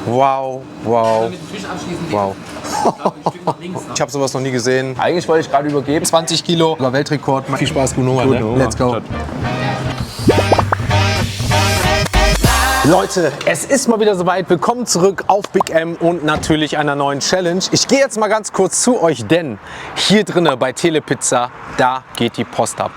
Wow, wow, wow. Ich habe sowas noch nie gesehen. Eigentlich wollte ich gerade übergeben. 20 Kilo, Weltrekord. Viel Spaß, guten Hunger. Guten Hunger. Let's go. Leute, es ist mal wieder soweit. Willkommen zurück auf Big M und natürlich einer neuen Challenge. Ich gehe jetzt mal ganz kurz zu euch, denn hier drinne bei Telepizza, da geht die Post ab.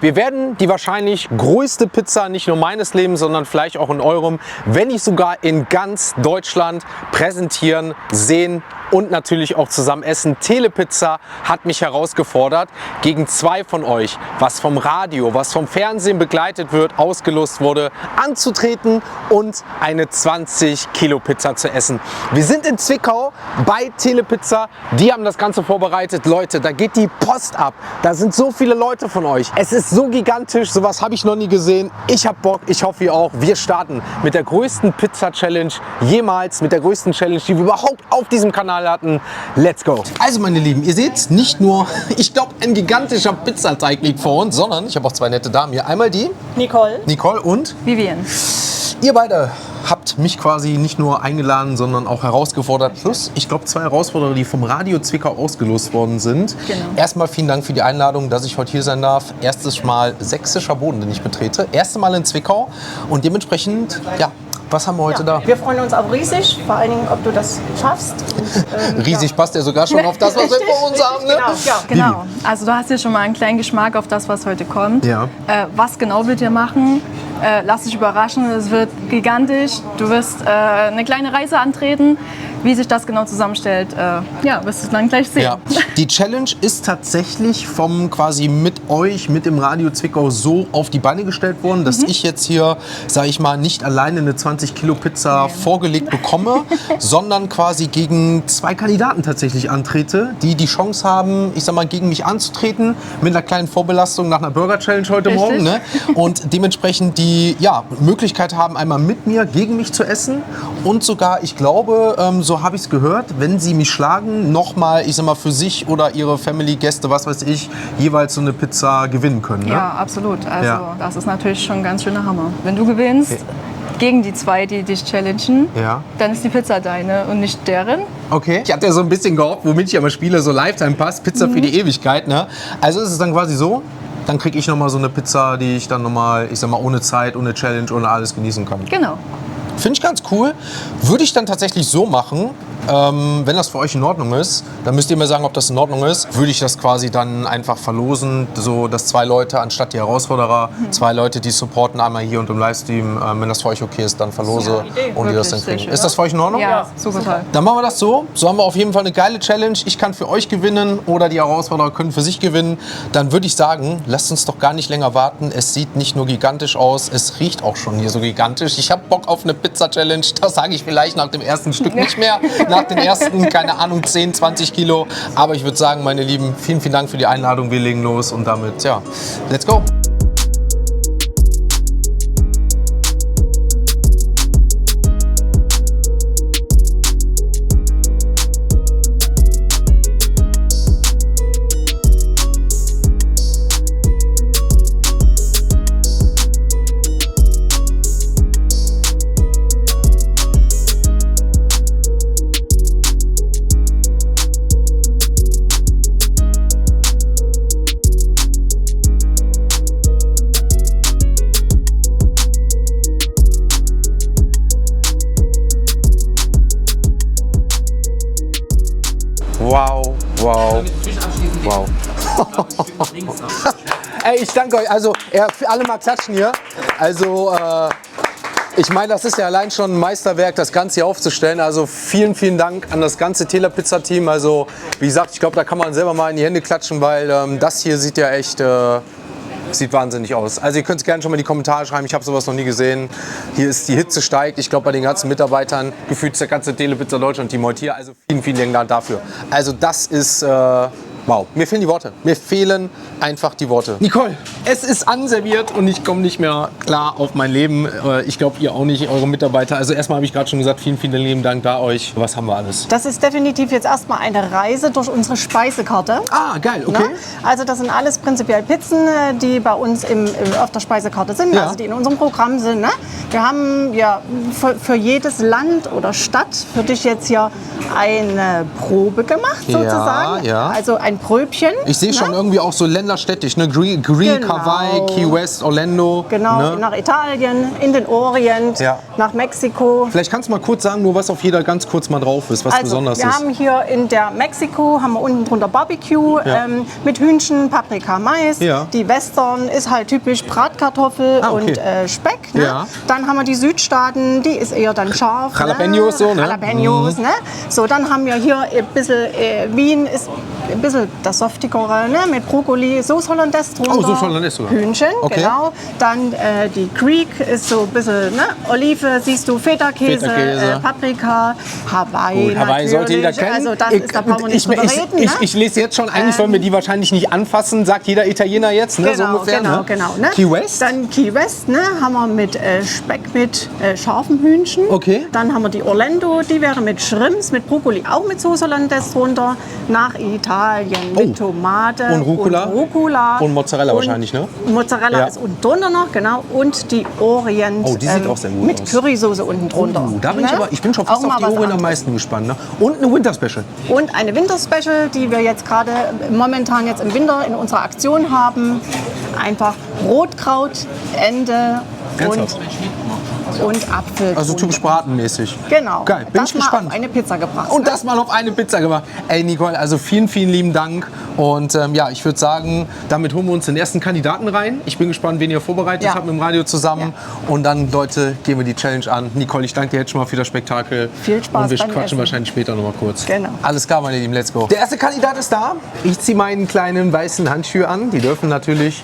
Wir werden die wahrscheinlich größte Pizza, nicht nur meines Lebens, sondern vielleicht auch in eurem, wenn nicht sogar in ganz Deutschland präsentieren, sehen und natürlich auch zusammen essen. Telepizza hat mich herausgefordert, gegen zwei von euch, was vom Radio, was vom Fernsehen begleitet wird, ausgelost wurde, anzutreten und eine 20 Kilo Pizza zu essen. Wir sind in Zwickau bei Telepizza. Die haben das Ganze vorbereitet. Leute, da geht die Post ab. Da sind so viele Leute von euch. Es ist so gigantisch. Sowas habe ich noch nie gesehen. Ich habe Bock. Ich hoffe, ihr auch. Wir starten mit der größten Pizza-Challenge jemals. Mit der größten Challenge, die wir überhaupt auf diesem Kanal hatten. Let's go. Also meine Lieben, ihr seht nicht nur, ich glaube, ein gigantischer Pizzateig liegt vor uns, sondern ich habe auch zwei nette Damen hier. Einmal die Nicole und Vivian. Ihr beide habt mich quasi nicht nur eingeladen, sondern auch herausgefordert. Plus, ich glaube, zwei Herausforderer, die vom Radio Zwickau ausgelost worden sind. Genau. Erstmal vielen Dank für die Einladung, dass ich heute hier sein darf. Erstes Mal sächsischer Boden, den ich betrete. Erste Mal in Zwickau und dementsprechend, ja, was haben wir heute da? Wir freuen uns auch riesig, vor allen Dingen, ob du das schaffst. Und, Riesig passt ja sogar schon auf das, was wir vor uns haben. Ne? Genau. Also du hast hier schon mal einen kleinen Geschmack auf das, was heute kommt. Ja. Was genau wir dir machen, lass dich überraschen. Es wird gigantisch. Du wirst eine kleine Reise antreten. Wie sich das genau zusammenstellt, ja, wirst du dann gleich sehen. Ja. Die Challenge ist tatsächlich vom quasi mit euch, mit dem Radio Zwickau so auf die Beine gestellt worden, dass ich jetzt hier, sage ich mal, nicht alleine eine 20 Kilo Pizza vorgelegt bekomme, sondern quasi gegen zwei Kandidaten tatsächlich antrete, die die Chance haben, ich sag mal, gegen mich anzutreten, mit einer kleinen Vorbelastung nach einer Burger Challenge heute Morgen. Ne? Und dementsprechend die Möglichkeit haben, einmal mit mir gegen mich zu essen und sogar, ich glaube, so habe ich es gehört, wenn sie mich schlagen, nochmal, ich sag mal, für sich oder ihre Family-Gäste, was weiß ich, jeweils so eine Pizza gewinnen können. Ne? Ja, absolut. Also das ist natürlich schon ein ganz schöner Hammer. Wenn du gewinnst gegen die zwei, die dich challengen, dann ist die Pizza deine und nicht deren. Okay. Ich hatte ja so ein bisschen gehofft, womit ich aber spiele, so Lifetime-Pass, Pizza für die Ewigkeit. Ne? Also ist es dann quasi so, dann kriege ich nochmal so eine Pizza, die ich dann nochmal, ich sag mal, ohne Zeit, ohne Challenge, ohne alles genießen kann. Genau. Finde ich ganz cool. Würde ich dann tatsächlich so machen, wenn das für euch in Ordnung ist, dann müsst ihr mir sagen, ob das in Ordnung ist. Würde ich das quasi dann einfach verlosen, so dass zwei Leute anstatt die Herausforderer, zwei Leute, die supporten, einmal hier und im Livestream, wenn das für euch okay ist, dann verlose und die das dann kriegen. Ist das für euch in Ordnung? Ja, super toll. Dann machen wir das so. So haben wir auf jeden Fall eine geile Challenge. Ich kann für euch gewinnen oder die Herausforderer können für sich gewinnen. Dann würde ich sagen, lasst uns doch gar nicht länger warten. Es sieht nicht nur gigantisch aus, es riecht auch schon hier so gigantisch. Ich habe Bock auf eine Pizza-Challenge. Das sage ich vielleicht nach dem ersten Stück nicht mehr. Nach den ersten, keine Ahnung, 10, 20 Kilo. Aber ich würde sagen, meine Lieben, vielen, vielen Dank für die Einladung. Wir legen los und damit, ja, let's go. Wow, wow, wow. Ey, ich danke euch. Also, für alle mal klatschen hier. Also, ich meine, das ist ja allein schon ein Meisterwerk, das Ganze hier aufzustellen. Also, vielen, vielen Dank an das ganze Telepizza-Team. Also, wie gesagt, ich glaube, da kann man selber mal in die Hände klatschen, weil das hier sieht ja echt... Sieht wahnsinnig aus. Also ihr könnt es gerne schon mal in die Kommentare schreiben, ich habe sowas noch nie gesehen. Hier ist die Hitze steigt, ich glaube bei den ganzen Mitarbeitern, gefühlt der ganze Telepizza Deutschland-Team heute hier. Also vielen, vielen Dank dafür. Also das ist Wow, mir fehlen die Worte. Mir fehlen einfach die Worte. Nicole, es ist anserviert und ich komme nicht mehr klar auf mein Leben. Ich glaube, ihr auch nicht, eure Mitarbeiter. Also erstmal habe ich gerade schon gesagt, vielen, vielen lieben Dank da euch. Was haben wir alles? Das ist definitiv jetzt erstmal eine Reise durch unsere Speisekarte. Ah, geil, okay. Na? Also das sind alles prinzipiell Pizzen, die bei uns auf der Speisekarte sind, Ja. also die in unserem Programm sind. Ne? Wir haben ja für jedes Land oder Stadt für dich jetzt hier eine Probe gemacht, sozusagen. Ja. Also ein Pröbchen. Ich sehe schon irgendwie auch so länderstädtisch, ne? Greek, Genau. Hawaii, Key West, Orlando. Genau, Ne? nach Italien, in den Orient, Ja. nach Mexiko. Vielleicht kannst du mal kurz sagen, nur was auf jeder ganz kurz mal drauf ist, was Also, besonders wir ist. haben hier in der Mexiko, haben wir unten drunter Barbecue Ja. mit Hühnchen, Paprika, Mais. Ja. Die Western ist halt typisch Bratkartoffel Ah, okay. und Speck. Ne? Ja. Dann haben wir die Südstaaten, die ist eher dann scharf. Jalapenos so, ne? Jalapenos, ne? So, dann haben wir hier ein bisschen, Wien ist ein bisschen das softigere, ne? Mit Brokkoli, Sauce Hollandaise drunter. Oh, Sauce Hollandaise sogar. Hühnchen, Okay. genau. Dann die Greek ist so ein bisschen, ne? Olive, siehst du, Feta-Käse, Feta-Käse. Paprika, Hawaii. Gut, Hawaii sollte jeder natürlich. kennen. Also das ist, da brauchen wir nicht drüber reden. Ne? Ich lese jetzt schon, eigentlich wollen wir die wahrscheinlich nicht anfassen, sagt jeder Italiener jetzt, ne? so ungefähr. Ne? Genau. Ne? Key West? Dann Key West, ne? Haben wir mit Speck mit scharfem Hühnchen. Okay. Dann haben wir die Orlando, die wäre mit Shrimps, mit Brokkoli, auch mit Sauce Hollandaise drunter. Nach Italien mit Tomate Und Rucola. und Rucola. Und Mozzarella wahrscheinlich, ne? Mozzarella Ja. ist unten drunter noch, genau. Und die Orient Oh, die sieht auch sehr gut mit aus. Currysoße unten drunter. Da bin ne? ich bin schon fast Auch auf mal die was Orient am anderes. meisten gespannt. Ne? Und eine Winter Special. Und eine Winterspecial, die wir jetzt gerade momentan jetzt im Winter in unserer Aktion haben. Einfach Rotkraut, Ende und Apfel. Also typisch bratenmäßig. Genau. Geil, bin das ich mal gespannt. auf eine Pizza gebracht. Und ne? das mal auf eine Pizza gemacht. Ey Nicole, also vielen, vielen lieben Dank. Und ja, ich würde sagen, damit holen wir uns den ersten Kandidaten rein. Ich bin gespannt, wen ihr vorbereitet Ja. habt mit dem Radio zusammen. Und dann, Leute, gehen wir die Challenge an. Nicole, ich danke dir jetzt schon mal für das Spektakel. Viel Spaß Und wir beim quatschen Essen. wahrscheinlich später noch mal kurz. Genau. Alles klar, meine Lieben, let's go. Der erste Kandidat ist da. Ich ziehe meinen kleinen weißen Handschuhe an. Die dürfen natürlich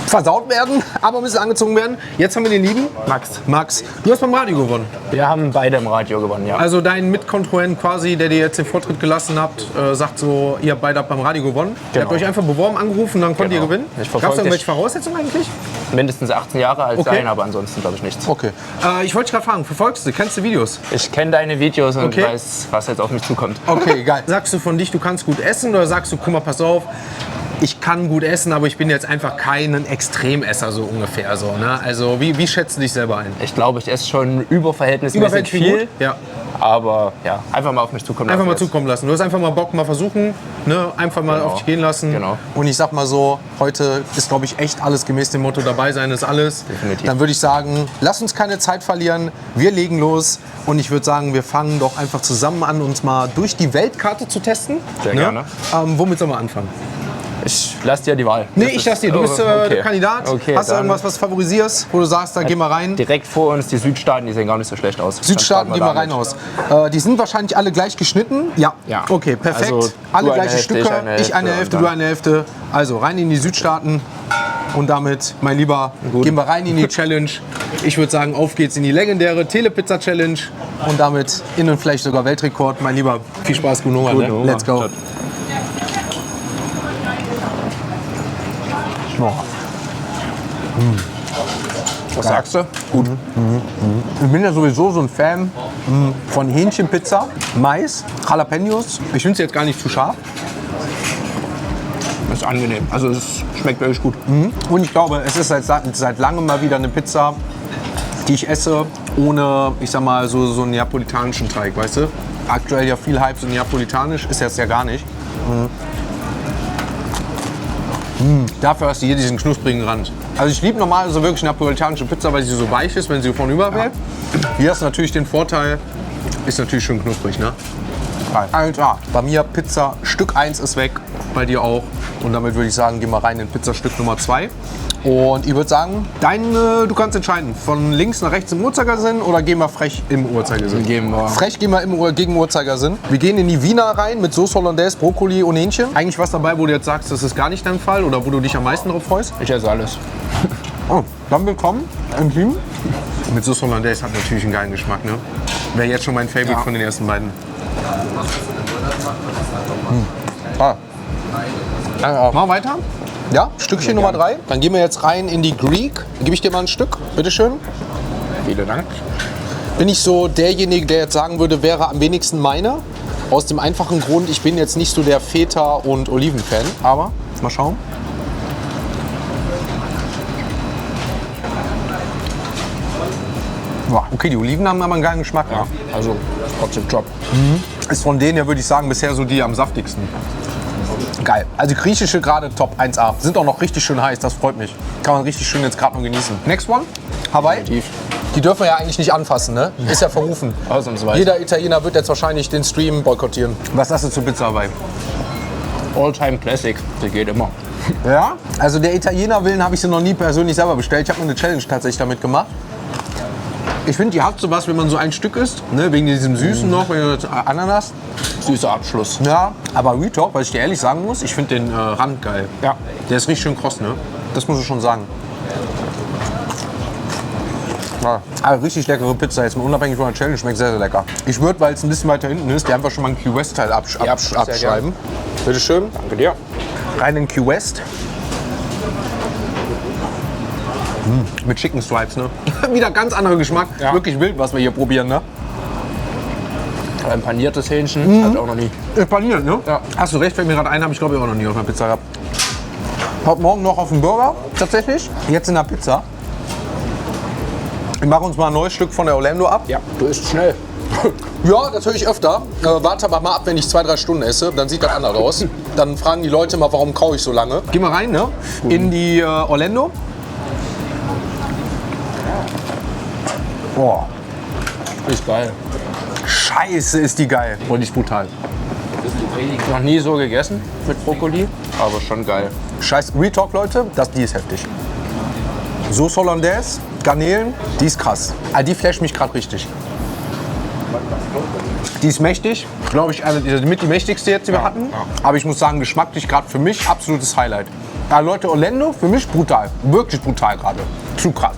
versaut werden, aber müssen angezogen werden. Jetzt haben wir den lieben Max, du hast beim Radio gewonnen. Wir haben beide im Radio gewonnen, ja. Also dein Mitkontrahent quasi, der dir jetzt den Vortritt gelassen habt, sagt so, ihr habt beide beim Radio gewonnen. Ihr habt euch einfach beworben, angerufen, dann konnt ihr Genau. gewinnen. Ich Gab verfolge es irgendwelche dich. Voraussetzungen eigentlich? Mindestens 18 Jahre alt Okay. sein, aber ansonsten glaube ich nichts. Okay. Ich wollte dich gerade fragen, verfolgst du, kennst du Videos? Ich kenne deine Videos und Okay. weiß, was jetzt auf mich zukommt. Okay, geil. Sagst du von dich, du kannst gut essen oder sagst du, guck mal, pass auf, ich kann gut essen, aber ich bin jetzt einfach kein Extremesser so ungefähr. So, ne? Also wie schätzt du dich selber ein? Ich glaube, ich esse schon überverhältnismäßig viel, gut? Ja. aber ja, einfach mal auf mich zukommen lassen. Einfach mal jetzt. zukommen lassen. Du hast einfach mal Bock, mal versuchen, ne? Einfach mal Genau. auf dich gehen lassen. Genau. Und ich sag mal so, heute ist, glaube ich, echt alles gemäß dem Motto, dabei sein ist alles. Definitiv. Dann würde ich sagen, lass uns keine Zeit verlieren. Wir legen los. Und ich würde sagen, wir fangen doch einfach zusammen an, uns mal durch die Weltkarte zu testen. Sehr gerne. Womit sollen wir anfangen? Ich lasse dir die Wahl. Nee, Das ich ist- lass dir. Du bist okay. der Kandidat. Okay, Hast du dann irgendwas, was du favorisierst, wo du sagst, da geh mal rein? Direkt vor uns die Südstaaten, die sehen gar nicht so schlecht aus. Südstaaten, Dann geh mal starten rein wir aus. Die sind wahrscheinlich alle gleich geschnitten? Ja. Ja. Okay, perfekt. Also, alle du eine gleiche Hälfte, Stücke. ich eine Hälfte du und eine Hälfte. Also rein in die Südstaaten. Und damit, mein Lieber, gehen wir rein in die Challenge. Ich würde sagen, auf geht's in die legendäre Telepizza-Challenge. Und damit in und vielleicht sogar Weltrekord. Mein Lieber, viel Spaß, guten Hunger. Guten Ne? Hunger. Let's go. Ciao. Was sagst du? Gut. Ich bin ja sowieso so ein Fan von Hähnchenpizza, Mais, Jalapenos. Ich finde es jetzt gar nicht zu scharf. Das ist angenehm. Also es schmeckt wirklich gut. Und ich glaube, es ist seit langem mal wieder eine Pizza, die ich esse, ohne, ich sag mal, so einen neapolitanischen Teig, weißt du? Aktuell ja viel Hype so neapolitanisch, ist jetzt ja gar nicht. Dafür hast du hier diesen knusprigen Rand. Also ich liebe normal so wirklich neapolitanische Pizza, weil sie so weich ist, wenn sie vornüber wird. Hier hast du natürlich den Vorteil, ist natürlich schön knusprig, ne? Alter, bei mir Pizza Stück 1 ist weg, bei dir auch. Und damit würde ich sagen, gehen wir rein in Pizzastück Nummer 2. Und ich würde sagen, du kannst entscheiden, von links nach rechts im Uhrzeigersinn oder gehen wir frech im Uhrzeigersinn? Gehen wir. Frech gehen wir gegen Uhrzeigersinn. Wir gehen in die Wiener rein mit Sauce Hollandaise, Brokkoli und Hähnchen. Eigentlich was dabei, wo du jetzt sagst, das ist gar nicht dein Fall oder wo du dich am meisten drauf freust? Ich esse alles. Oh, dann willkommen im Team. Mit Sauce Hollandaise hat natürlich einen geilen Geschmack, ne? Wäre jetzt schon mein Favorite von den ersten beiden. Ah. Mal weiter. Ja, Stückchen Nummer 3. Dann gehen wir jetzt rein in die Greek. Gebe ich dir mal ein Stück, bitteschön. Vielen Dank. Bin ich so derjenige, der jetzt sagen würde, wäre am wenigsten meine. Aus dem einfachen Grund, ich bin jetzt nicht so der Feta- und Oliven-Fan. Aber, mal schauen. Boah, okay, die Oliven haben aber einen geilen Geschmack. Ja, also trotzdem top. Ist von denen ja, würde ich sagen, bisher so die am saftigsten. Geil. Also griechische gerade Top 1A. Sind auch noch richtig schön heiß, das freut mich. Kann man richtig schön jetzt gerade noch genießen. Next one, Hawaii. Definitiv. Die dürfen wir ja eigentlich nicht anfassen, ne? Ist ja verrufen. Ausnahmsweise. Jeder Italiener wird jetzt wahrscheinlich den Stream boykottieren. Was hast du zu Pizza Hawaii? All-Time Classic. Die geht immer. Ja? Also der Italiener-Willen habe ich sie noch nie persönlich selber bestellt. Ich habe mir eine Challenge tatsächlich damit gemacht. Ich finde, die hat sowas, wenn man so ein Stück isst, ne? Wegen diesem Süßen noch, wegen der Ananas. Süßer Abschluss. Ja, aber Retalk, was ich dir ehrlich sagen muss, ich finde den Rand geil. Ja. Der ist richtig schön kross, ne? Das muss ich schon sagen. Ja. Aber richtig leckere Pizza, jetzt mal unabhängig von der Challenge, schmeckt sehr, sehr lecker. Ich würde, weil es ein bisschen weiter hinten ist, dir einfach schon mal einen Key West Teil sehr abschreiben. Bitte schön. Danke dir. Rein in Key West. Mit Chicken Stripes, ne? Wieder ganz anderer Geschmack. Ja. Wirklich wild, was wir hier probieren, ne? Ein paniertes Hähnchen, hat auch noch nie. Paniert, ne? Ja. Hast du recht, fällt mir gerade ein, habe ich glaube ich auch noch nie auf einer Pizza gehabt. Heute Morgen noch auf dem Burger, tatsächlich. Jetzt in der Pizza. Wir machen uns mal ein neues Stück von der Orlando ab. Ja, du isst schnell. Ja, das höre ich öfter. Warte aber mal ab, wenn ich 2-3 Stunden esse, dann sieht das anders aus. Dann fragen die Leute mal, warum kaue ich so lange. Gehen wir rein, ne? In die Orlando. Boah, Ist geil. scheiße ist die geil. Und die ist brutal. Noch nie so gegessen mit Brokkoli, aber schon geil. Scheiß Retalk, Leute, die ist heftig. Sauce Hollandaise, Garnelen, die ist krass. Also die flasht mich gerade richtig. Die ist mächtig, glaube ich, mit die mächtigste jetzt, die wir hatten. Aber ich muss sagen, geschmacklich gerade für mich absolutes Highlight. Leute, Orlando, für mich brutal. Wirklich brutal gerade. Zu krass.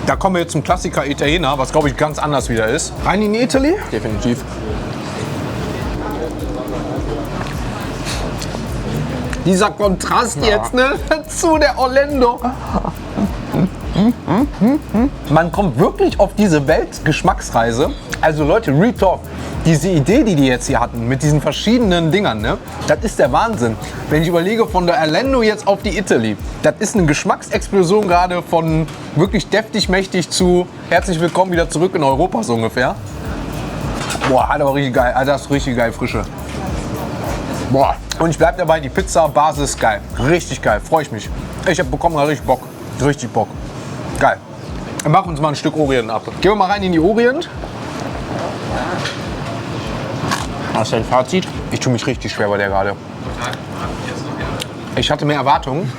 Da kommen wir jetzt zum Klassiker Italiener, was glaube ich ganz anders wieder ist. Rein in Italy. Definitiv. Dieser Kontrast jetzt, ne, zu der Orlando. Man kommt wirklich auf diese Weltgeschmacksreise. Also Leute, Retalk, diese Idee, die jetzt hier hatten, mit diesen verschiedenen Dingern, ne, das ist der Wahnsinn. Wenn ich überlege, von der Orlando jetzt auf die Italy, das ist eine Geschmacksexplosion gerade von wirklich deftig mächtig zu herzlich willkommen wieder zurück in Europa, so ungefähr. Boah, hat aber richtig geil, also das ist richtig geil, Frische. Boah, und ich bleib dabei, die Pizza-Basis geil, richtig geil, freue ich mich. Ich habe bekommen richtig Bock, richtig Bock. Geil. Wir machen uns mal ein Stück Orient ab. Gehen wir mal rein in die Orient. Hast du ein Fazit? Ich tue mich richtig schwer bei der gerade. Ich hatte mehr Erwartungen.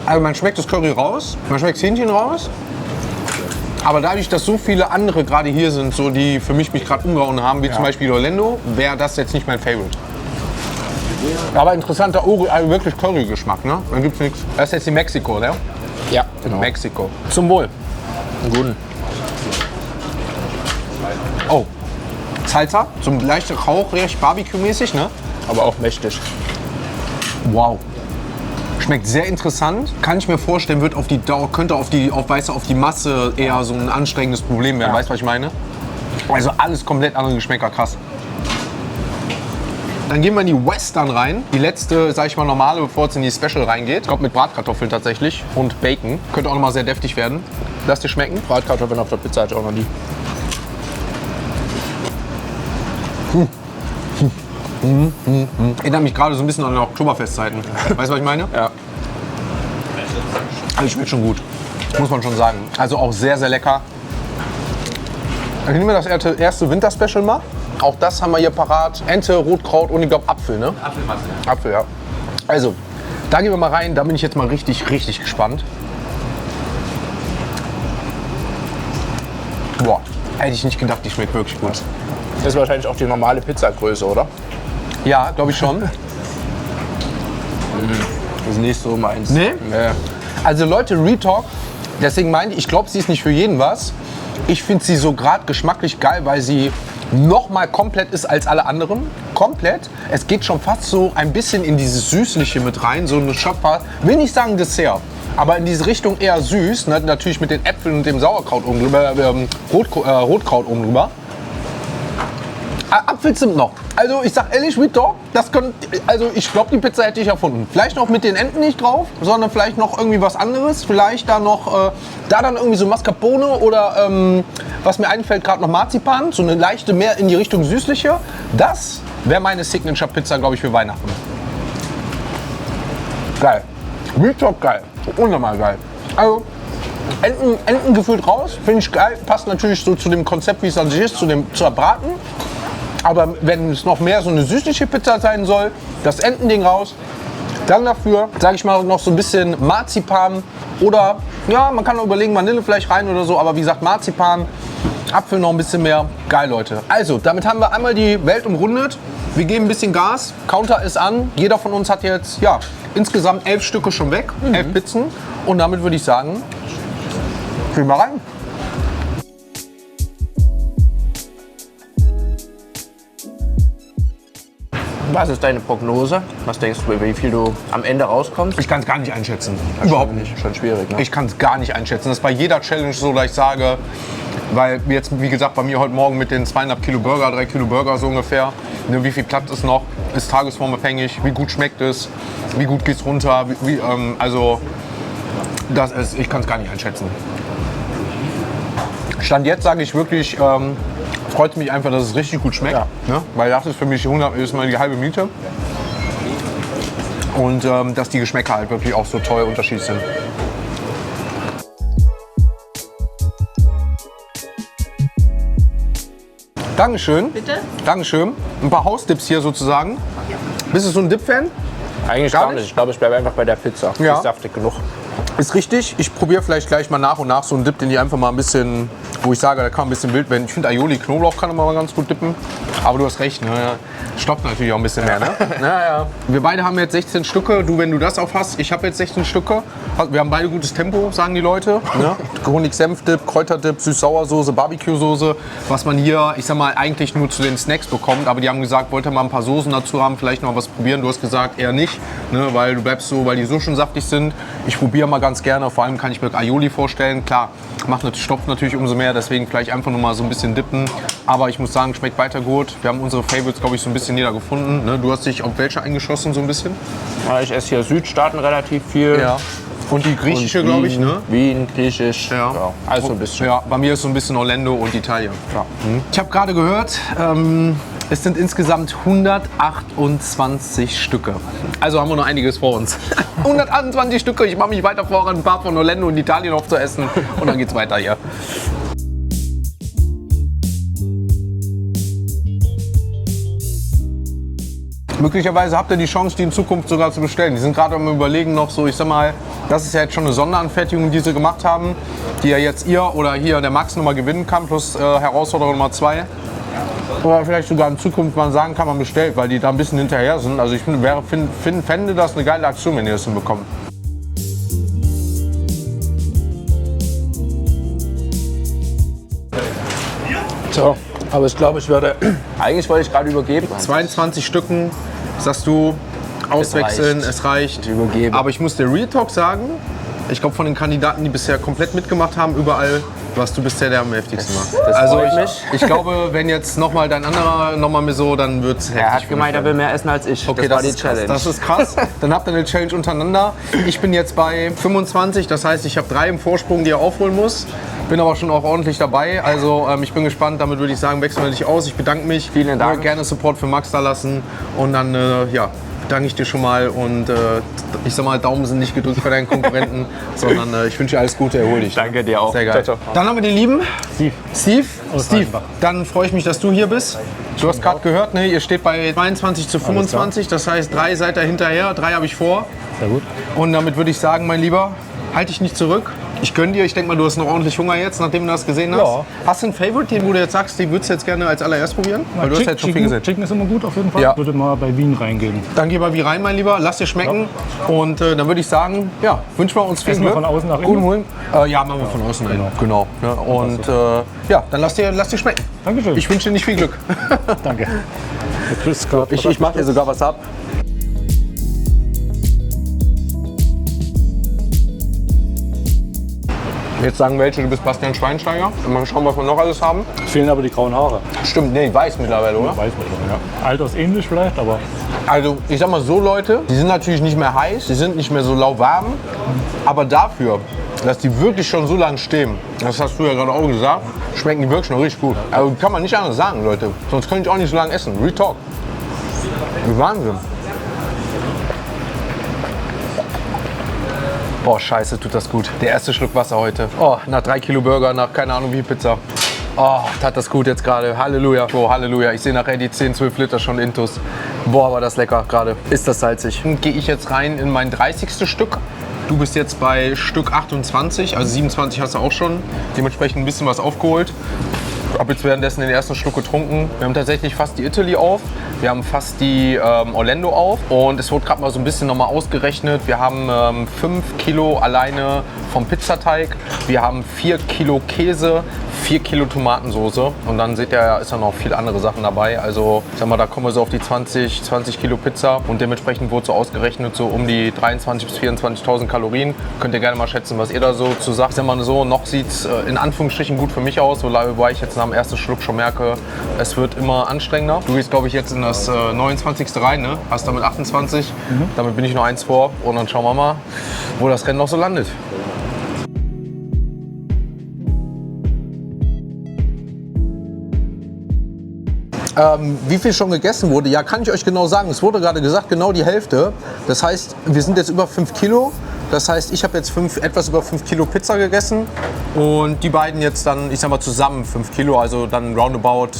Also man schmeckt das Curry raus, man schmeckt das Hähnchen raus. Aber dadurch, dass so viele andere gerade hier sind, so die für mich gerade umgehauen haben, wie zum Beispiel Orlando, wäre das jetzt nicht mein Favorite. Aber interessanter also wirklich Curry-Geschmack, ne? Dann gibt's nichts. Das ist jetzt die Mexiko, ne? Ja, genau. Mexiko. Zum Wohl. Einen guten. Oh. Salsa, so ein leichter Rauch, recht Barbecue-mäßig, ne? Aber auch mächtig. Wow. Schmeckt sehr interessant. Kann ich mir vorstellen, wird auf die Dauer, könnte auf die Masse eher so ein anstrengendes Problem werden. Ja. Weißt du, was ich meine? Also alles komplett andere Geschmäcker, krass. Dann gehen wir in die Western rein. Die letzte, sag ich mal, normale, bevor es in die Special reingeht. Kommt mit Bratkartoffeln tatsächlich und Bacon. Könnte auch noch mal sehr deftig werden. Lass dir schmecken. Bratkartoffeln auf der Pizza hatte ich auch noch nie. Erinnert mich gerade so ein bisschen an die Oktoberfestzeiten. Weißt du, was ich meine? Ja. Also schmeckt schon gut. Muss man schon sagen. Also auch sehr, sehr lecker. Dann nehmen wir das erste Winterspecial mal. Auch das haben wir hier parat. Ente, Rotkraut und ich glaube Apfel, ne? Apfelmasse. Apfel, ja. Also, da gehen wir mal rein. Da bin ich jetzt mal richtig, richtig gespannt. Boah, hätte ich nicht gedacht, die schmeckt wirklich gut. Das ist wahrscheinlich auch die normale Pizzagröße, oder? Ja, glaube ich schon. Das ist nicht so meins. Nee? Nee. Also Leute, Retalk, deswegen meine ich glaube, sie ist nicht für jeden was. Ich finde sie so gerade geschmacklich geil, weil sie noch mal komplett ist als alle anderen. komplett. Es geht schon fast so ein bisschen in dieses Süßliche mit rein. So eine Schokolade, will nicht sagen Dessert, aber in diese Richtung eher süß. Ne? Natürlich mit den Äpfeln und dem Sauerkraut oben drüber, Rotkraut oben drüber. Apfelzimt noch. Also ich sag ehrlich, Real Talk, also ich glaube, die Pizza hätte ich erfunden. Vielleicht noch mit den Enten nicht drauf, sondern vielleicht noch irgendwie was anderes. Vielleicht da noch, da dann irgendwie so Mascarpone oder was mir einfällt, gerade noch Marzipan. So eine leichte, mehr in die Richtung süßliche. Das wäre meine Signature-Pizza, glaube ich, für Weihnachten. Geil. Real Talk geil. Unnormal geil. Also Enten gefüllt raus, finde ich geil. Passt natürlich so zu dem Konzept, wie es an sich ist, zur Braten. Aber wenn es noch mehr so eine süßliche Pizza sein soll, das Entending raus. Dann dafür, sage ich mal, noch so ein bisschen Marzipan oder, ja, man kann auch überlegen, Vanille vielleicht rein oder so. Aber wie gesagt, Marzipan, Apfel noch ein bisschen mehr. Geil, Leute. Also, damit haben wir einmal die Welt umrundet. Wir geben ein bisschen Gas, Counter ist an. Jeder von uns hat jetzt, ja, insgesamt 11 Stücke schon weg, 11 Pizzen. Und damit würde ich sagen, fühl mal rein. Was ist deine Prognose? Was denkst du, wie viel du am Ende rauskommst? Ich kann es gar nicht einschätzen. Überhaupt nicht. Schon schwierig, ne? Ich kann es gar nicht einschätzen. Das ist bei jeder Challenge so, dass ich sage, weil jetzt, wie gesagt, bei mir heute Morgen mit den 2,5 Kilo Burger, 3 Kilo Burger so ungefähr, ne, wie viel Platz ist noch, ist tagesformabhängig, wie gut schmeckt es, wie gut geht es runter, also das ist, ich kann es gar nicht einschätzen. Stand jetzt sage ich wirklich, freut mich einfach, dass es richtig gut schmeckt, ne? Weil das ist für mich 100 ist mal die halbe Miete. Und dass die Geschmäcker halt wirklich auch so toll unterschiedlich sind. Dankeschön. Bitte? Dankeschön. Ein paar Hausdips hier sozusagen. Bist du so ein Dip-Fan? Eigentlich gar nicht. Ich glaube, ich bleibe einfach bei der Pizza. Die Ja. ist saftig genug. Ist richtig. Ich probiere vielleicht gleich mal nach und nach so einen Dip, den ich einfach mal ein bisschen, wo ich sage, da kann man ein bisschen wild werden. Ich finde Aioli Knoblauch kann man mal ganz gut dippen. Aber du hast recht, ne? Stoppt natürlich auch ein bisschen mehr, ne? Ja. Wir beide haben jetzt 16 Stücke. Du, wenn du das auf hast, ich habe jetzt 16 Stücke. Wir haben beide gutes Tempo, sagen die Leute. Ne? Honig-Senf-Dip, Kräuterdip, Süß-Sauersoße, Barbecue-Soße. Was man hier, ich sag mal, eigentlich nur zu den Snacks bekommt. Aber die haben gesagt, wollt ihr mal ein paar Soßen dazu haben, vielleicht noch was probieren. Du hast gesagt, eher nicht, ne? Weil du bleibst so, weil die so schon saftig sind. Ich probiere mal ganz gerne. Vor allem kann ich mir Aioli vorstellen. Klar, stopft natürlich umso mehr. Deswegen vielleicht einfach nur mal so ein bisschen dippen. Aber ich muss sagen, schmeckt weiter gut. Wir haben unsere Favorites, glaube ich, so ein bisschen jeder gefunden. Ne? Du hast dich auf welche eingeschossen, so ein bisschen? Ja, ich esse hier Südstaaten relativ viel. Ja. Und die griechische, glaube ich, ne? Wien, griechisch. Ja. Also ein bisschen. Ja, bei mir ist so ein bisschen Orlando und Italien. Ja. Ich habe gerade gehört, es sind insgesamt 128 Stücke. Also haben wir noch einiges vor uns. 128 Stücke. Ich mache mich weiter voran, ein paar von Orlando und Italien aufzuessen. Und dann geht's weiter hier. Möglicherweise habt ihr die Chance, die in Zukunft sogar zu bestellen. Die sind gerade am Überlegen noch so, ich sag mal, das ist ja jetzt schon eine Sonderanfertigung, die sie gemacht haben, die ja jetzt ihr oder hier der Max nochmal gewinnen kann, plus Herausforderung Nummer 2. Oder vielleicht sogar in Zukunft mal sagen kann, man bestellt, weil die da ein bisschen hinterher sind. Also ich fände das eine geile Aktion, wenn ihr das hinbekommt. So, aber ich glaube, ich werde. Eigentlich wollte ich gerade übergeben. 22 Stücken, sagst du, auswechseln, es reicht. Übergeben. Aber ich muss dir Real Talk sagen, ich glaube von den Kandidaten, die bisher komplett mitgemacht haben, überall warst du bisher der am heftigsten war. Das Also freut mich. ich glaube, wenn jetzt nochmal dein anderer nochmal mir so, dann wird es heftig. Er hat gemeint, er will mehr essen als ich. Okay, das war die ist krass. Challenge. Das ist krass. Dann habt ihr eine Challenge untereinander. Ich bin jetzt bei 25, das heißt, ich habe 3 im Vorsprung, die er aufholen muss. Bin aber schon auch ordentlich dabei. Also ich bin gespannt. Damit würde ich sagen, wechseln wir dich aus. Ich bedanke mich. Vielen Dank. Gerne Support für Max da lassen. Und dann danke ich dir schon mal. Und ich sag mal, Daumen sind nicht gedrückt für deinen Konkurrenten, sondern ich wünsche dir alles Gute, erhol dich. Danke dir auch. Sehr geil. Ciao, ciao. Dann haben wir den lieben Steve. Aus Steve, Reichenbach. dann freue ich mich, dass du hier bist. Du hast gerade gehört, ne, ihr steht bei 22 zu 25. Das heißt, 3 seid ihr hinterher, 3 habe ich vor. Sehr gut. Und damit würde ich sagen, mein Lieber, halt dich nicht zurück. Ich gönne dir. Ich denke mal, du hast noch ordentlich Hunger jetzt, nachdem du das gesehen hast. Ja. Hast du einen Favorite, den du jetzt sagst, den würdest du jetzt gerne als allererst probieren? Weil du hast ja jetzt schon viel gesehen. Chicken ist immer gut auf jeden Fall. Ja. Ich würde mal bei Wien reingehen. Dann geh mal wie rein, mein Lieber. Lass dir schmecken. Und dann würde ich sagen, ja, wünschen wir uns viel Essen wir Glück. von außen nach innen? Guten Hunger. Ja, machen wir von außen rein. Genau. Ja, und ja, dann lass dir schmecken. Dankeschön. Ich wünsche dir nicht viel Glück. Danke. Ich mache dir sogar was ab. Jetzt sagen welche, du bist Bastian Schweinsteiger. Mal schauen, was wir noch alles haben. Fehlen aber die grauen Haare. Stimmt, nee, weiß mittlerweile, oder? Weiß man schon, ja. Altersähnlich vielleicht, aber Also ich sag mal so, Leute, die sind natürlich nicht mehr heiß, die sind nicht mehr so lauwarm, aber dafür, dass die wirklich schon so lange stehen, das hast du ja gerade auch gesagt, schmecken die wirklich noch richtig gut. Also kann man nicht anders sagen, Leute, sonst könnte ich auch nicht so lange essen. Real Talk. Wahnsinn. Boah, scheiße, tut das gut. Der erste Schluck Wasser heute. Oh, nach 3 Kilo Burger, nach keine Ahnung wie Pizza. Oh, tat das gut jetzt gerade. Halleluja. Oh, Halleluja. Ich sehe nachher die 10, 12 Liter schon intus. Boah, war das lecker gerade. Ist das salzig. Gehe ich jetzt rein in mein 30. Stück. Du bist jetzt bei Stück 28, also 27 hast du auch schon. Dementsprechend ein bisschen was aufgeholt. Ich habe jetzt währenddessen den ersten Schluck getrunken. Wir haben tatsächlich fast die Italy auf. Wir haben fast die Orlando auf. Und es wurde gerade mal so ein bisschen nochmal ausgerechnet. Wir haben 5 Kilo alleine vom Pizzateig. Wir haben 4 Kilo Käse, 4 Kilo Tomatensoße. Und dann seht ihr, ist da noch viele andere Sachen dabei. Also ich sag mal, da kommen wir so auf die 20 Kilo Pizza. Und dementsprechend wurde so ausgerechnet, so um die 23.000 bis 24.000 Kalorien. Könnt ihr gerne mal schätzen, was ihr da so zu sagt. Ich sag mal so, noch sieht es in Anführungsstrichen gut für mich aus. Wobei ich jetzt nach dem ersten Schluck schon merke, es wird immer anstrengender. Du gehst, glaube ich, jetzt in das 29. rein, ne? Hast damit 28. Damit bin ich noch 1 vor. Und dann schauen wir mal, wo das Rennen noch so landet. Wie viel schon gegessen wurde, ja, kann ich euch genau sagen. Es wurde gerade gesagt, genau die Hälfte. Das heißt, wir sind jetzt über 5 Kilo. Das heißt, ich habe jetzt etwas über 5 Kilo Pizza gegessen und die beiden jetzt dann, ich sag mal, zusammen 5 Kilo, also dann roundabout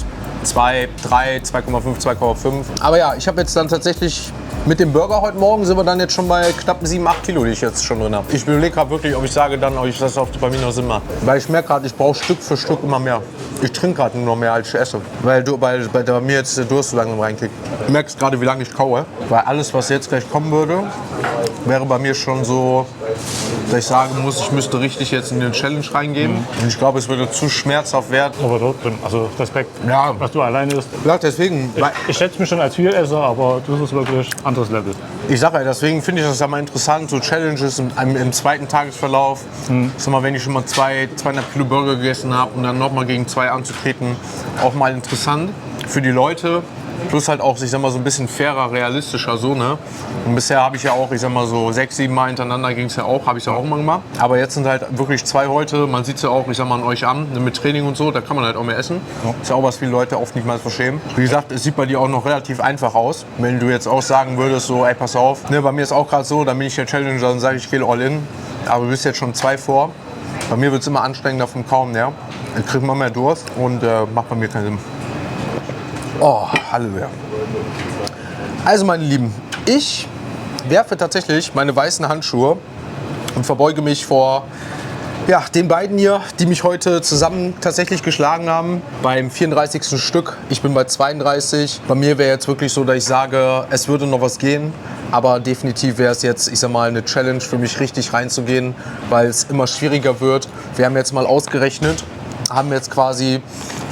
2, 3, 2,5, 2,5. Aber ja, ich habe jetzt dann tatsächlich mit dem Burger heute Morgen sind wir dann jetzt schon bei knapp 7, 8 Kilo, die ich jetzt schon drin habe. Ich überlege gerade wirklich, ob ich sage dann, ob ich das bei mir noch Sinn macht. Weil ich merke gerade, ich brauche Stück für Stück immer mehr. Ich trinke gerade nur noch mehr, als ich esse. Weil bei mir jetzt der Durst so langsam reinkickt. Du merkst gerade, wie lange ich kaue. Weil alles, was jetzt gleich kommen würde, wäre bei mir schon so, dass ich sagen muss, ich müsste richtig jetzt in den Challenge reingehen. Und ich glaube, es würde zu schmerzhaft werden. aber dort drin. Also Respekt, Ja. was du alleine isst. Ja, deswegen, Ich schätze mich schon als Vielesser, aber das ist wirklich ein anderes Level. ich sage ja, deswegen finde ich das ja mal interessant, so Challenges im zweiten Tagesverlauf. Sag mal, wenn ich schon mal 2,5 Kilo Burger gegessen habe und dann nochmal gegen 2 anzutreten, auch mal interessant für die Leute. Plus halt auch, ich sag mal, so ein bisschen fairer, realistischer so, ne? Und bisher habe ich ja auch, ich sag mal, so 6, 7 Mal hintereinander ging es ja auch, habe ich ja auch mal gemacht. Aber jetzt sind halt wirklich 2 heute, man sieht es ja auch, ich sag mal, an euch an, ne, mit Training und so, da kann man halt auch mehr essen. Ist ja auch, was viele Leute oft nicht mal verschämen. Wie gesagt, es sieht bei dir auch noch relativ einfach aus. Wenn du jetzt auch sagen würdest, so, ey, pass auf, ne, bei mir ist auch gerade so, dann bin ich der Challenger, dann sage ich, ich gehe all in. Aber du bist jetzt schon 2 vor. Bei mir wird es immer anstrengender vom Kauen, ja. Ich kriege immer mehr Durst und macht bei mir keinen Sinn. Oh, Halleluja. Also meine Lieben, ich werfe tatsächlich meine weißen Handschuhe und verbeuge mich vor den beiden hier, die mich heute zusammen tatsächlich geschlagen haben. Beim 34. Stück, ich bin bei 32. Bei mir wäre jetzt wirklich so, dass ich sage, es würde noch was gehen. Aber definitiv wäre es jetzt, ich sag mal, eine Challenge für mich richtig reinzugehen, weil es immer schwieriger wird. Wir haben jetzt mal ausgerechnet, haben jetzt quasi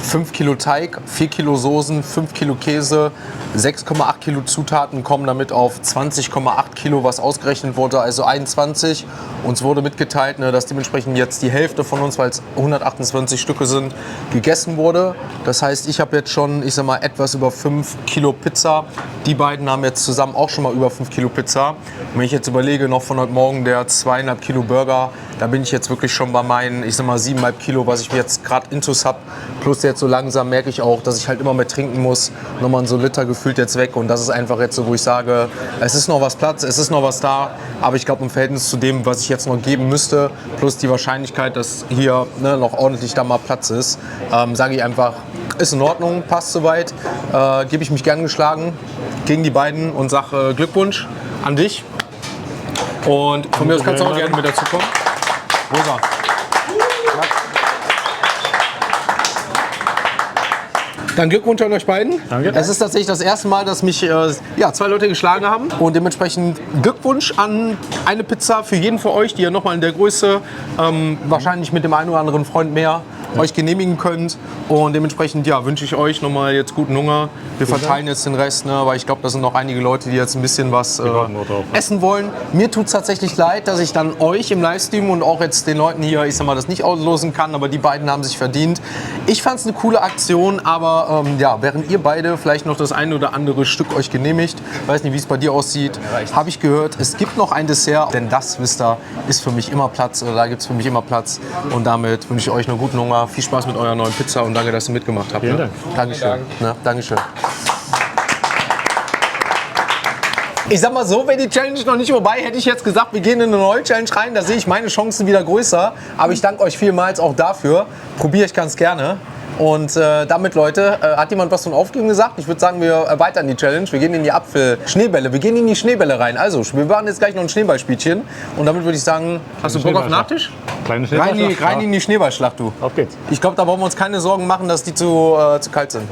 5 Kilo Teig, 4 Kilo Soßen, 5 Kilo Käse, 6,8 Kilo Zutaten kommen damit auf 20,8 Kilo, was ausgerechnet wurde, also 21. Uns wurde mitgeteilt, ne, dass dementsprechend jetzt die Hälfte von uns, weil es 128 Stücke sind, gegessen wurde. Das heißt, ich habe jetzt schon, ich sag mal, etwas über 5 Kilo Pizza. Die beiden haben jetzt zusammen auch schon mal über 5 Kilo Pizza. Und wenn ich jetzt überlege, noch von heute Morgen der 2,5 Kilo Burger, da bin ich jetzt wirklich schon bei meinen, ich sag mal, 7,5 Kilo, was ich jetzt gerade intus habe. Plus jetzt so langsam merke ich auch, dass ich halt immer mehr trinken muss. Nochmal so ein Liter gefühlt jetzt weg. Und das ist einfach jetzt so, wo ich sage, es ist noch was Platz, es ist noch was da. Aber ich glaube, im Verhältnis zu dem, was ich jetzt noch geben müsste, plus die Wahrscheinlichkeit, dass hier noch ordentlich da mal Platz ist, sage ich einfach, ist in Ordnung, passt soweit. Gebe ich mich gern geschlagen gegen die beiden und sage Glückwunsch an dich. Und von mir aus kannst du auch gerne mit dazu kommen. Rosa. Dann Glückwunsch an euch beiden. Danke. Es ist tatsächlich das erste Mal, dass mich 2 Leute geschlagen haben. Und dementsprechend Glückwunsch an eine Pizza für jeden von euch, die ja nochmal in der Größe, wahrscheinlich mit dem einen oder anderen Freund mehr. euch genehmigen könnt. Und dementsprechend ja, wünsche ich euch nochmal jetzt guten Hunger. Wir verteilen jetzt den Rest, ne, weil ich glaube, da sind noch einige Leute, die jetzt ein bisschen was essen wollen. Mir tut es tatsächlich leid, dass ich dann euch im Livestream und auch jetzt den Leuten hier, ich sag mal, das nicht auslosen kann, aber die beiden haben sich verdient. Ich fand es eine coole Aktion, aber ja, während ihr beide vielleicht noch das eine oder andere Stück euch genehmigt, weiß nicht, wie es bei dir aussieht, habe ich gehört, es gibt noch ein Dessert, denn das, wisst ihr, ist für mich immer Platz, oder da gibt es für mich immer Platz. Und damit wünsche ich euch noch guten Hunger, viel Spaß mit eurer neuen Pizza und danke, dass ihr mitgemacht habt. Vielen Dank. Dankeschön. Ne? Dankeschön. Ich sag mal so, wäre die Challenge noch nicht vorbei, hätte ich jetzt gesagt, wir gehen in eine neue Challenge rein. Da sehe ich meine Chancen wieder größer. Aber ich danke euch vielmals auch dafür. Probiere ich ganz gerne. Und damit, Leute, hat jemand was von Aufgeben gesagt? Ich würde sagen, wir erweitern die Challenge. Wir gehen in die Apfel-Schneebälle. Wir gehen in die Schneebälle rein. Also, wir machen jetzt gleich noch ein Schneeballspielchen. Und damit würde ich sagen, hast du Bock auf Nachtisch? Kleine Schneeballschlacht. Rein in die Schneeballschlacht, du. Auf geht's. Ich glaube, da brauchen wir uns keine Sorgen machen, dass die zu kalt sind.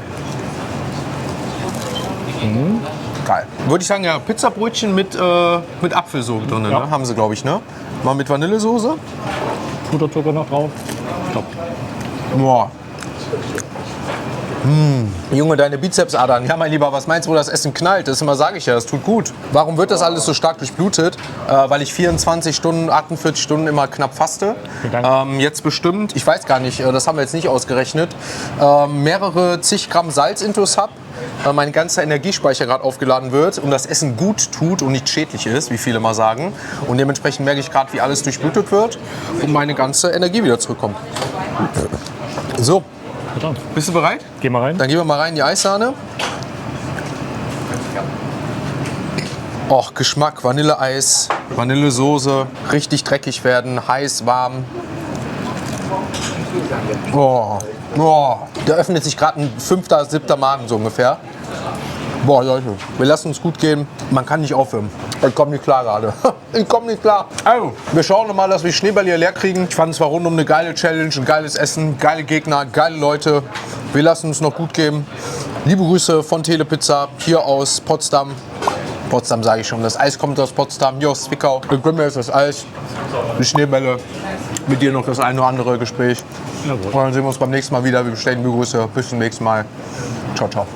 Geil. Würde ich sagen, ja, Pizzabrötchen mit Apfelsoße drin, Ja. ne? Haben sie, glaube ich, ne? Mal mit Vanillesoße. Puderzucker noch drauf. Top. Boah. Junge, deine Bizepsadern. Ja, mein Lieber, was meinst du, wo das Essen knallt? Das immer sage ich ja, das tut gut. Warum wird das alles so stark durchblutet? Weil ich 24 Stunden, 48 Stunden immer knapp faste. Jetzt bestimmt, ich weiß gar nicht, das haben wir jetzt nicht ausgerechnet, mehrere zig Gramm Salz intus habe. Mein ganzer Energiespeicher gerade aufgeladen wird und das Essen gut tut und nicht schädlich ist, wie viele mal sagen. Und dementsprechend merke ich gerade, wie alles durchblutet wird und meine ganze Energie wieder zurückkommt. So, bist du bereit? Geh mal rein. Dann gehen wir mal rein in die Eissahne. Och, Geschmack, Vanilleeis, Vanillesoße, richtig dreckig werden, heiß, warm. Oh, oh. Da öffnet sich gerade ein 5., 7. Magen so ungefähr. Boah, Leute, wir lassen uns gut gehen. Man kann nicht aufhören. Ich komme nicht klar gerade. Ich komme nicht klar. Also, wir schauen noch mal, dass wir Schneeball hier leer kriegen. Ich fand es war rundum eine geile Challenge, ein geiles Essen, geile Gegner, geile Leute. Wir lassen uns noch gut gehen. Liebe Grüße von Telepizza hier aus Potsdam. Potsdam sage ich schon. Das Eis kommt aus Potsdam, hier aus Zwickau. Ich bringe mir jetzt das Eis, die Schneebälle. Mit dir noch das eine oder andere Gespräch. Jawohl. Und dann sehen wir uns beim nächsten Mal wieder. Wir bestellen die Grüße. Bis zum nächsten Mal. Ciao, ciao.